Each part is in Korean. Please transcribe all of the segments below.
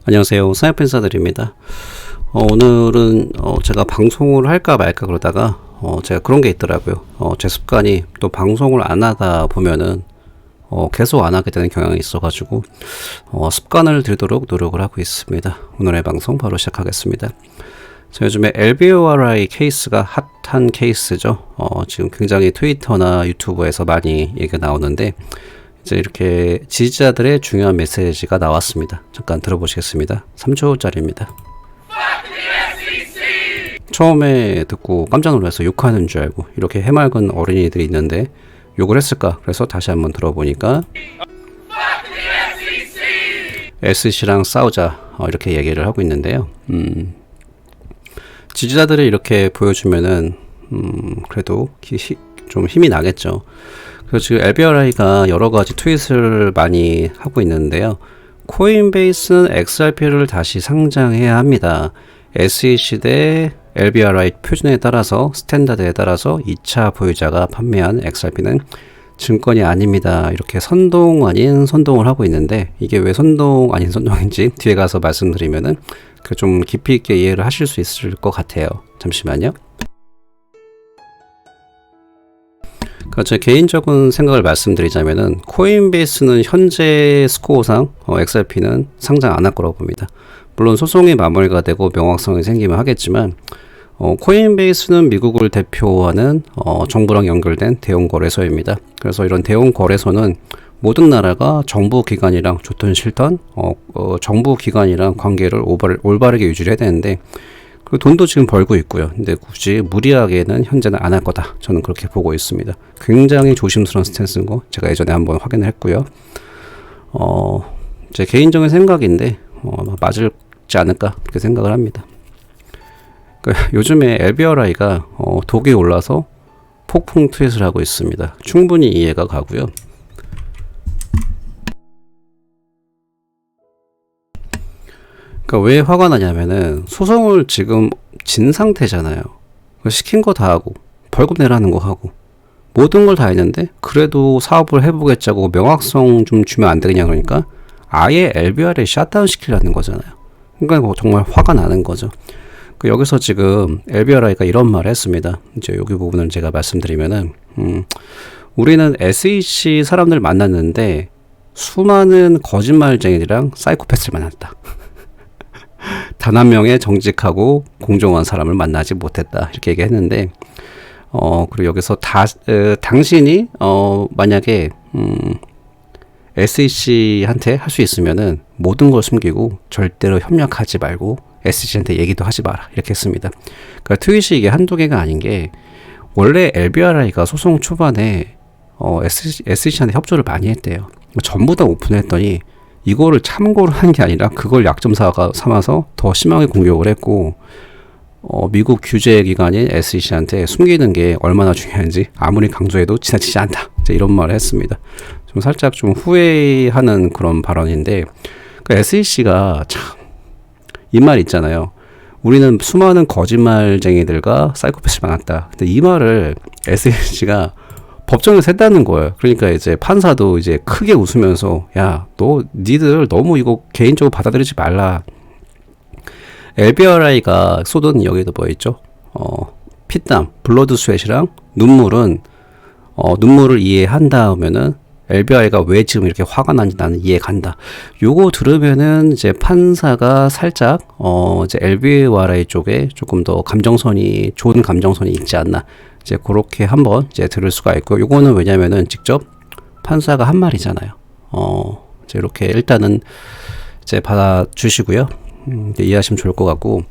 안녕하세요. 사회pen사들입니다. 오늘은 제가 방송을 할까 말까 그러다가 제가 그런 게 있더라고요. 제 습관이 또 방송을 안 하다 보면은 계속 안 하게 되는 경향이 있어가지고 습관을 들도록 노력을 하고 있습니다. 오늘의 방송 바로 시작하겠습니다. 자, 요즘에 LBORI 케이스가 핫한 케이스죠. 지금 굉장히 트위터나 유튜브에서 많이 얘기가 나오는데 이제 이렇게 지지자들의 중요한 메시지가 나왔습니다. 잠깐 들어보시겠습니다. 3초짜리입니다. 처음에 듣고 깜짝 놀라서 욕하는 줄 알고 이렇게 해맑은 어린이들이 있는데 욕을 했을까? 그래서 다시 한번 들어보니까 SEC랑 싸우자 이렇게 얘기를 하고 있는데요. 지지자들이 이렇게 보여주면은 그래도 좀 힘이 나겠죠. 그래서 지금 LBRI가 여러 가지 트윗을 많이 하고 있는데요. 코인베이스는 XRP를 다시 상장해야 합니다. SEC 대 LBRI 표준에 따라서 스탠다드에 따라서 2차 보유자가 판매한 XRP는 증권이 아닙니다. 이렇게 선동 아닌 선동을 하고 있는데 이게 왜 선동 아닌 선동인지 뒤에 가서 말씀드리면은 좀 깊이 있게 이해를 하실 수 있을 것 같아요. 잠시만요. 제 개인적인 생각을 말씀드리자면은 코인베이스는 현재 스코어상 XRP는 상장 안 할 거라고 봅니다. 물론 소송이 마무리가 되고 명확성이 생기면 하겠지만 코인베이스는 미국을 대표하는 정부랑 연결된 대형 거래소입니다. 그래서 이런 대형 거래소는 모든 나라가 정부 기관이랑 좋든 싫든 정부 기관이랑 관계를 올바르게 유지를 해야 되는데 그 돈도 지금 벌고 있고요. 근데 굳이 무리하게는 현재는 안 할 거다. 저는 그렇게 보고 있습니다. 굉장히 조심스러운 스탠스인 거 제가 예전에 한번 확인을 했고요. 제 개인적인 생각인데 맞을지 않을까 그렇게 생각을 합니다. 그러니까 요즘에 LBRI가 독에 올라서 폭풍 트윗을 하고 있습니다. 충분히 이해가 가고요. 그러니까 왜 화가 나냐면은 소송을 지금 진 상태잖아요. 시킨 거 다 하고 벌금 내라는 거 하고 모든 걸 다 했는데 그래도 사업을 해보겠자고 명확성 좀 주면 안 되겠냐 그러니까 아예 LBR을 샷다운 시키려는 거잖아요. 그러니까 정말 화가 나는 거죠. 여기서 지금 LBRI가 이런 말을 했습니다. 이제 여기 부분을 제가 말씀드리면은 우리는 SEC 사람들 만났는데 수많은 거짓말쟁이들이랑 사이코패스를 만났다. 단 한 명의 정직하고 공정한 사람을 만나지 못했다. 이렇게 얘기했는데, 그리고 여기서 당신이, 만약에, SEC한테 할 수 있으면은 모든 걸 숨기고 절대로 협력하지 말고 SEC한테 얘기도 하지 마라. 이렇게 했습니다. 그러니까 트윗이 이게 한두 개가 아닌 게, 원래 LBRI가 소송 초반에, SEC한테 협조를 많이 했대요. 전부 다 오픈했더니, 이거를 참고를 한 게 아니라 그걸 약점 삼아서 더 심하게 공격을 했고 미국 규제기관인 SEC한테 숨기는 게 얼마나 중요한지 아무리 강조해도 지나치지 않다. 이런 말을 했습니다. 좀 살짝 좀 후회하는 그런 발언인데 그 SEC가 참 이 말 있잖아요. 우리는 수많은 거짓말쟁이들과 사이코패스를 만났다. 근데 이 말을 SEC가 법정에서 했다는 거예요. 그러니까 이제 판사도 이제 크게 웃으면서 야, 니들 너무 이거 개인적으로 받아들이지 말라. LBRI가 쏟은 여기도 뭐 있죠? 피땀, 블러드 스웨트랑 눈물은 눈물을 이해한다면은 LBRI가 왜 지금 이렇게 화가 난지 나는 이해 간다. 요거 들으면은 이제 판사가 살짝 이제 LBRI 쪽에 조금 더 좋은 감정선이 있지 않나. 이제 그렇게 한번 이제 들을 수가 있고, 요거는 왜냐면은 직접 판사가 한 말이잖아요. 이제 이렇게 일단은 이제 받아주시고요. 이제 이해하시면 좋을 것 같고,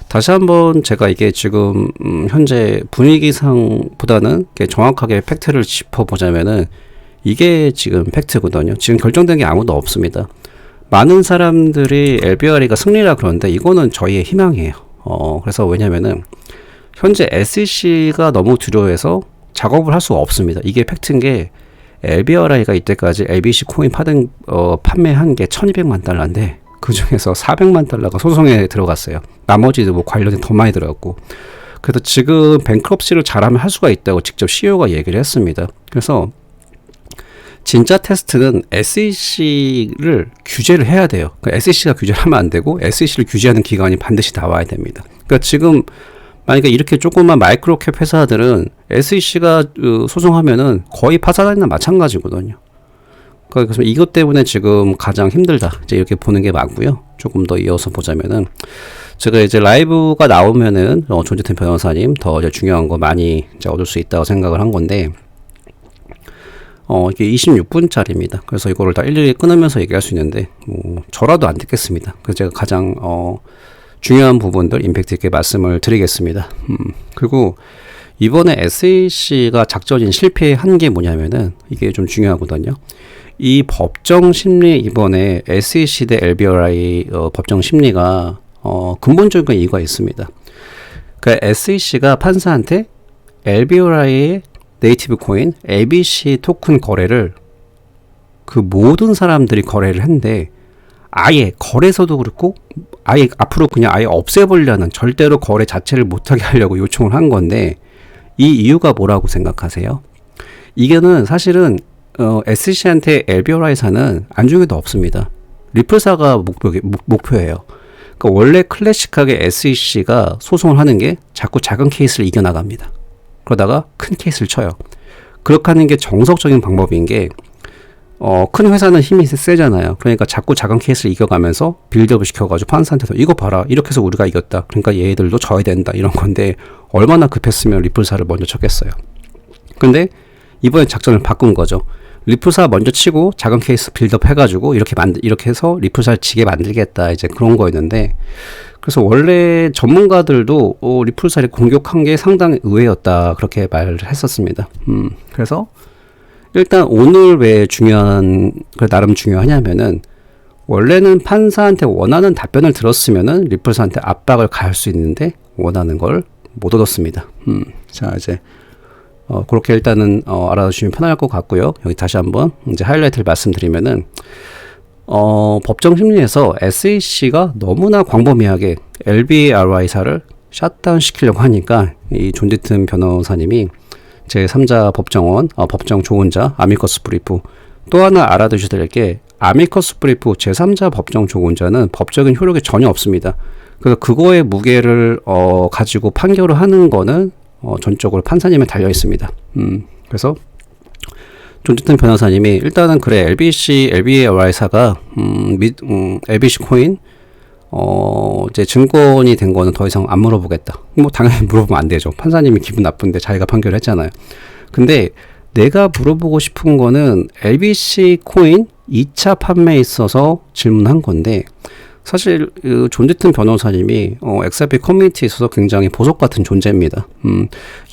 다시 한번 제가 이게 지금 현재 분위기상보다는 정확하게 팩트를 짚어보자면은 이게 지금 팩트거든요. 지금 결정된 게 아무도 없습니다. 많은 사람들이 LBRI가 승리라 그러는데 이거는 저희의 희망이에요. 그래서 왜냐면은 현재 SEC가 너무 두려워해서 작업을 할 수가 없습니다. 이게 팩트인 게 LBRI가 이때까지 LBC 코인 판매한 게 1200만 달러인데 그 중에서 400만 달러가 소송에 들어갔어요. 나머지도 뭐 관련이 더 많이 들어갔고. 그래서 지금 뱅크럽시를 잘하면 할 수가 있다고 직접 CEO가 얘기를 했습니다. 그래서 진짜 테스트는 SEC를 규제를 해야 돼요. 그러니까 SEC가 규제를 하면 안 되고 SEC를 규제하는 기관이 반드시 나와야 됩니다. 그러니까 지금 만약에 이렇게 조그만 마이크로캡 회사들은 SEC가 소송하면은 거의 파산하는 마찬가지거든요. 그래서 이것 때문에 지금 가장 힘들다, 이제 이렇게 보는 게 맞고요. 조금 더 이어서 보자면은, 제가 이제 라이브가 나오면은 존재템 변호사님 더 이제 중요한 거 많이 이제 얻을 수 있다고 생각을 한 건데, 이게 26분짜리입니다. 그래서 이거를 다 일일이 끊으면서 얘기할 수 있는데, 저라도 안 듣겠습니다. 그래서 제가 가장 중요한 부분들 임팩트 있게 말씀을 드리겠습니다. 그리고 이번에 SEC가 작전인 실패한 게 뭐냐면은, 이게 좀 중요하거든요. 이 법정 심리, 이번에 SEC 대 LBRI 법정 심리가 근본적인 이유가 있습니다. 그러니까 SEC가 판사한테 LBRI의 네이티브 코인 ABC 토큰 거래를 그 모든 사람들이 거래를 했는데, 아예 거래소도 그렇고 아예 앞으로 그냥 아예 없애버리려는, 절대로 거래 자체를 못하게 하려고 요청을 한 건데, 이 이유가 뭐라고 생각하세요? 이게는 사실은 SEC한테 LBRI사는 안중에도 없습니다. 리플사가 목표예요. 그러니까 원래 클래식하게 SEC가 소송을 하는 게 자꾸 작은 케이스를 이겨나갑니다. 그러다가 큰 케이스를 쳐요. 그렇게 하는 게 정석적인 방법인 게, 큰 회사는 힘이 세잖아요. 그러니까 자꾸 작은 케이스를 이겨가면서 빌드업을 시켜가지고 판사한테서 이거 봐라, 이렇게 해서 우리가 이겼다, 그러니까 얘들도 져야 된다, 이런 건데, 얼마나 급했으면 리플사를 먼저 쳤겠어요. 근데 이번에 작전을 바꾼 거죠. 리플사 먼저 치고 작은 케이스 빌드업 해가지고 이렇게 해서 리플사를 지게 만들겠다, 이제 그런 거였는데, 그래서 원래 전문가들도 리플사를 공격한 게 상당히 의외였다, 그렇게 말을 했었습니다. 그래서 일단 오늘 왜 중요한, 나름 중요하냐면은, 원래는 판사한테 원하는 답변을 들었으면은 리플사한테 압박을 가할 수 있는데 원하는 걸 못 얻었습니다. 자, 이제 그렇게 일단은 알아두시면 편할 것 같고요. 여기 다시 한번 이제 하이라이트를 말씀드리면은, 법정 심리에서 SEC가 너무나 광범위하게 LBRI사를 샷다운 시키려고 하니까, 이 존재튼 변호사님이 제3자 법정원, 법정 조언자, 아미커스 브리프, 또 하나 알아두셔야 될 게, 아미커스 브리프 제3자 법정 조언자는 법적인 효력이 전혀 없습니다. 그래서 그거의 무게를 가지고 판결을 하는 거는 전적으로 판사님에 달려 있습니다. 그래서 존재튼 변호사님이 일단은 그래, LBRI사가 LBC 코인 이제 증권이 된 거는 더 이상 안 물어보겠다. 뭐 당연히 물어보면 안 되죠. 판사님이 기분 나쁜데 자기가 판결을 했잖아요. 근데 내가 물어보고 싶은 거는 LBC 코인 2차 판매에 있어서 질문한 건데, 사실 존재튼 변호사님이 XRP 커뮤니티에 있어서 굉장히 보석 같은 존재입니다.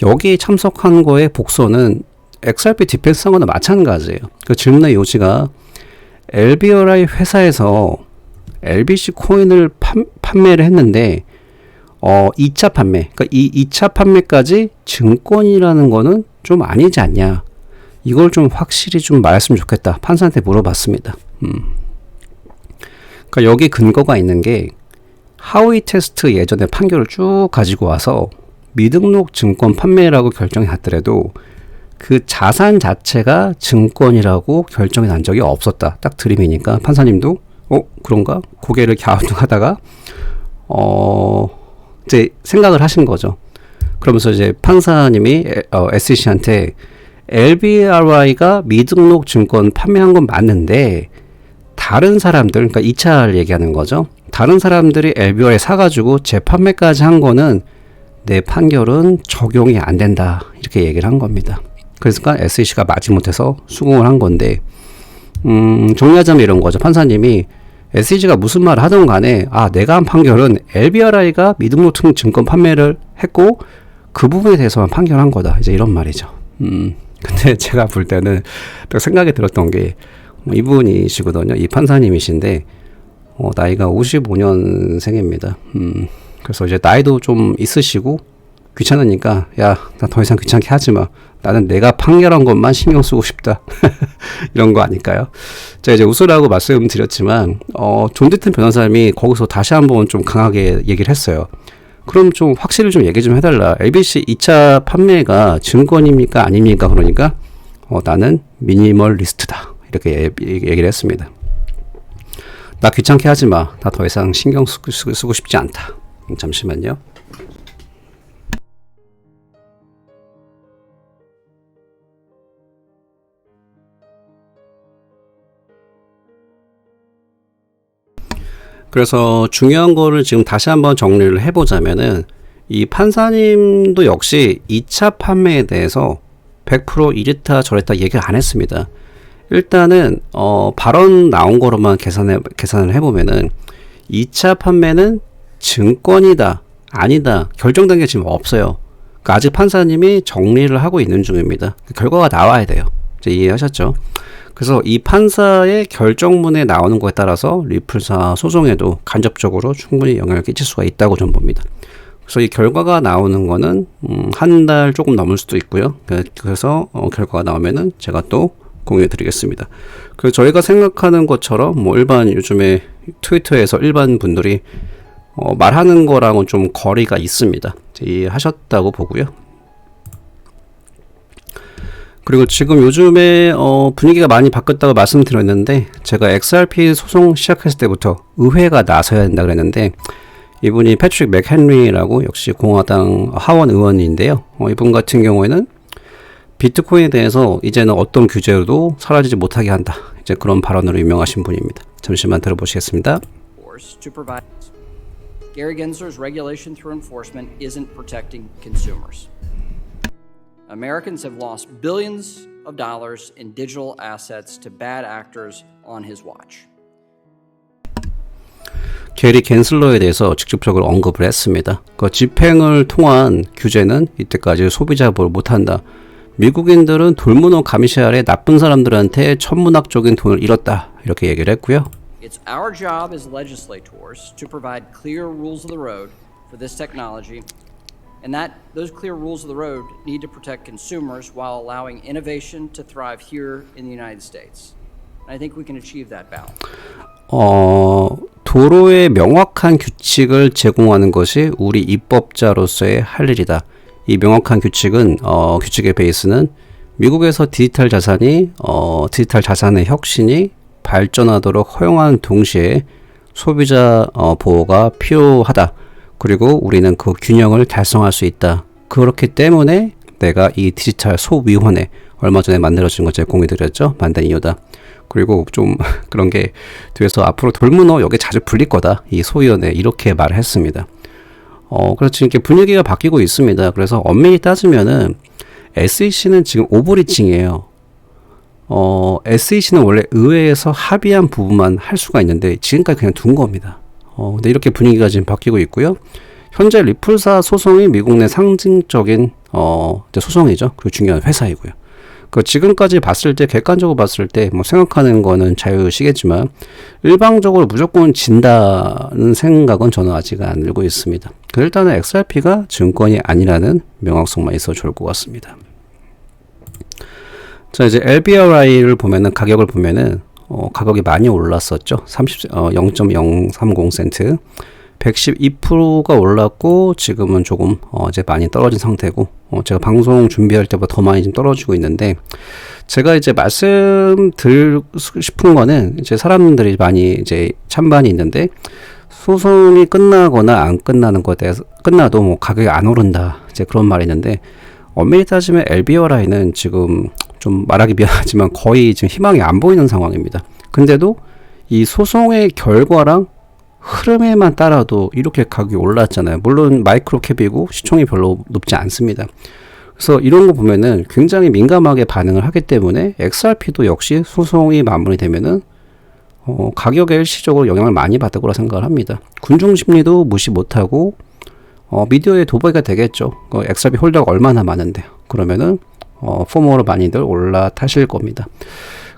여기 참석한 거의 복선은 XRP 디펜스한 거나 마찬가지예요. 그 질문의 요지가, LBRI 회사에서 LBC 코인을 판매를 했는데 2차 판매, 그러니까 이 2차 판매까지 증권이라는 거는 좀 아니지 않냐, 이걸 좀 확실히 좀 말했으면 좋겠다, 판사한테 물어봤습니다. 그러니까 여기 근거가 있는 게, 하위 테스트 예전에 판결을 쭉 가지고 와서 미등록 증권 판매라고 결정이 났더라도 그 자산 자체가 증권이라고 결정이 난 적이 없었다, 딱 드림이니까 판사님도 그런가? 고개를 갸우뚱하다가 이제 생각을 하신 거죠. 그러면서 이제 판사님이 SEC한테 LBRI가 미등록 증권 판매한 건 맞는데, 다른 사람들, 그러니까 2차를 얘기하는 거죠. 다른 사람들이 LBRI 사가지고 재판매까지 한 거는 내 판결은 적용이 안 된다, 이렇게 얘기를 한 겁니다. 그러니까 SEC가 마지못해서 수긍을 한 건데, 정리하자면 이런 거죠. 판사님이 SEC가 무슨 말을 하든 간에, 내가 한 판결은 LBRI가 미등록 증권 판매를 했고 그 부분에 대해서만 판결한 거다, 이제 이런 말이죠. 근데 제가 볼 때는 또 생각이 들었던 게, 이분이시거든요. 이 판사님이신데 나이가 55년생입니다. 그래서 이제 나이도 좀 있으시고 귀찮으니까, 야, 나 더 이상 귀찮게 하지 마, 나는 내가 판결한 것만 신경 쓰고 싶다 이런 거 아닐까요? 제가 이제 웃으라고 말씀드렸지만 존재튼 변호사님이 거기서 다시 한번 좀 강하게 얘기를 했어요. 그럼 좀 확실히 좀 얘기 좀 해달라, LBC 2차 판매가 증권입니까 아닙니까? 그러니까 나는 미니멀리스트다. 이렇게 얘기를 했습니다. 나 귀찮게 하지 마. 나 더 이상 신경 쓰고 싶지 않다. 잠시만요. 그래서 중요한 거를 지금 다시 한번 정리를 해보자면은 이 판사님도 역시 2차 판매에 대해서 100% 이랬다 저랬다 얘기를 안 했습니다. 일단은 발언 나온 거로만 계산을 해보면은 2차 판매는 증권이다 아니다 결정된 게 지금 없어요. 그러니까 아직 판사님이 정리를 하고 있는 중입니다. 결과가 나와야 돼요. 이제 이해하셨죠? 그래서 이 판사의 결정문에 나오는 거에 따라서 리플사 소송에도 간접적으로 충분히 영향을 끼칠 수가 있다고 저는 봅니다. 그래서 이 결과가 나오는 거는 한 달 조금 넘을 수도 있고요. 그래서 결과가 나오면은 제가 또 공유해 드리겠습니다. 그래서 저희가 생각하는 것처럼 뭐 일반 요즘에 트위터에서 일반 분들이 말하는 거랑은 좀 거리가 있습니다. 이해하셨다고 보고요. 그리고 지금 요즘에 분위기가 많이 바뀌었다고 말씀드렸는데 제가 XRP 소송 시작했을 때부터 의회가 나서야 된다 그랬는데 이분이 패트릭 맥헨리라고 역시 공화당 하원 의원인데요. 이분 같은 경우에는 비트코인에 대해서 이제는 어떤 규제로도 사라지지 못하게 한다. 이제 그런 발언으로 유명하신 분입니다. 잠시만 들어보시겠습니다. Gary Gensler's regulation through enforcement isn't protecting consumers. Americans have lost billions of dollars in digital assets to bad actors on his watch. 게리 겐슬러에 대해서 직접적으로 언급을 했습니다. 그 집행을 통한 규제는 이때까지 소비자 보호를 못한다. 미국인들은 돌문어 가미시 아래 나쁜 사람들한테 천문학적인 돈을 잃었다. 이렇게 얘기를 했고요. It's our job as legislators to provide clear rules of the road for this technology, and that those clear rules of the road need to protect consumers while allowing innovation to thrive here in the United States. And I think we can achieve that balance. 도로의 명확한 규칙을 제공하는 것이 우리 입법자로서의 할 일이다. 이 명확한 규칙은 규칙의 베이스는 미국에서 디지털 자산의 혁신이 발전하도록 허용하는 동시에 소비자 보호가 필요하다. 그리고 우리는 그 균형을 달성할 수 있다. 그렇기 때문에 내가 이 디지털 소위원회 얼마 전에 만들어진 거 제가 공유드렸죠. 만든 이유다. 그리고 좀 그런 게 뒤에서 앞으로 돌문어 여기 자주 불릴 거다. 이 소위원회 이렇게 말을 했습니다. 그래서 지금 이렇게 분위기가 바뀌고 있습니다. 그래서 엄밀히 따지면은 SEC는 지금 오버리칭이에요. SEC는 원래 의회에서 합의한 부분만 할 수가 있는데 지금까지 그냥 둔 겁니다. 근데 이렇게 분위기가 지금 바뀌고 있고요. 현재 리플사 소송이 미국 내 상징적인 소송이죠. 그 중요한 회사이고요. 그 지금까지 봤을 때 객관적으로 봤을 때 뭐 생각하는 거는 자유시겠지만 일방적으로 무조건 진다는 생각은 저는 아직 안 들고 있습니다. 일단은 XRP가 증권이 아니라는 명확성만 있어 좋을 것 같습니다. 자, 이제 LBRI를 보면은 가격을 보면은 가격이 많이 올랐었죠. 0.030센트. 112%가 올랐고 지금은 조금 이제 많이 떨어진 상태고 제가 방송 준비할 때보다 더 많이 좀 떨어지고 있는데 제가 이제 말씀드리고 싶은 거는 이제 사람들이 많이 이제 찬반이 있는데 소송이 끝나거나 안 끝나는 것에 대해서 끝나도 뭐 가격이 안 오른다 이제 그런 말이 있는데 엄밀히 따지면 LBRI는 지금 좀 말하기 미안하지만 거의 지금 희망이 안 보이는 상황입니다. 근데도 이 소송의 결과랑 흐름에만 따라도 이렇게 가격이 올랐잖아요. 물론 마이크로캡이고 시총이 별로 높지 않습니다. 그래서 이런 거 보면은 굉장히 민감하게 반응을 하기 때문에 XRP도 역시 소송이 마무리되면은 가격에 일시적으로 영향을 많이 받을 거라 생각을 합니다. 군중 심리도 무시 못하고 미디어의 도박이 되겠죠. XRP 홀더가 얼마나 많은데 그러면은 포모로 많이들 올라타실 겁니다.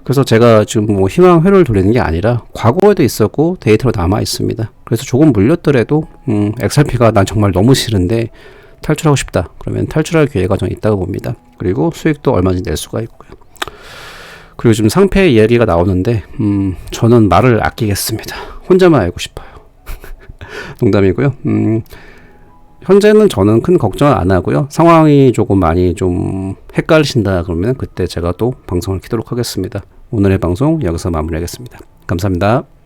그래서 제가 지금 뭐 희망회를 돌리는 게 아니라 과거에도 있었고 데이터로 남아 있습니다. 그래서 조금 물렸더라도 XRP가 난 정말 너무 싫은데 탈출하고 싶다. 그러면 탈출할 기회가 좀 있다고 봅니다. 그리고 수익도 얼마든지 낼 수가 있고요. 그리고 지금 상패 이야기가 나오는데 저는 말을 아끼겠습니다. 혼자만 알고 싶어요. 농담이고요. 현재는 저는 큰 걱정을 안 하고요. 상황이 조금 많이 좀 헷갈리신다 그러면 그때 제가 또 방송을 키도록 하겠습니다. 오늘의 방송 여기서 마무리하겠습니다. 감사합니다.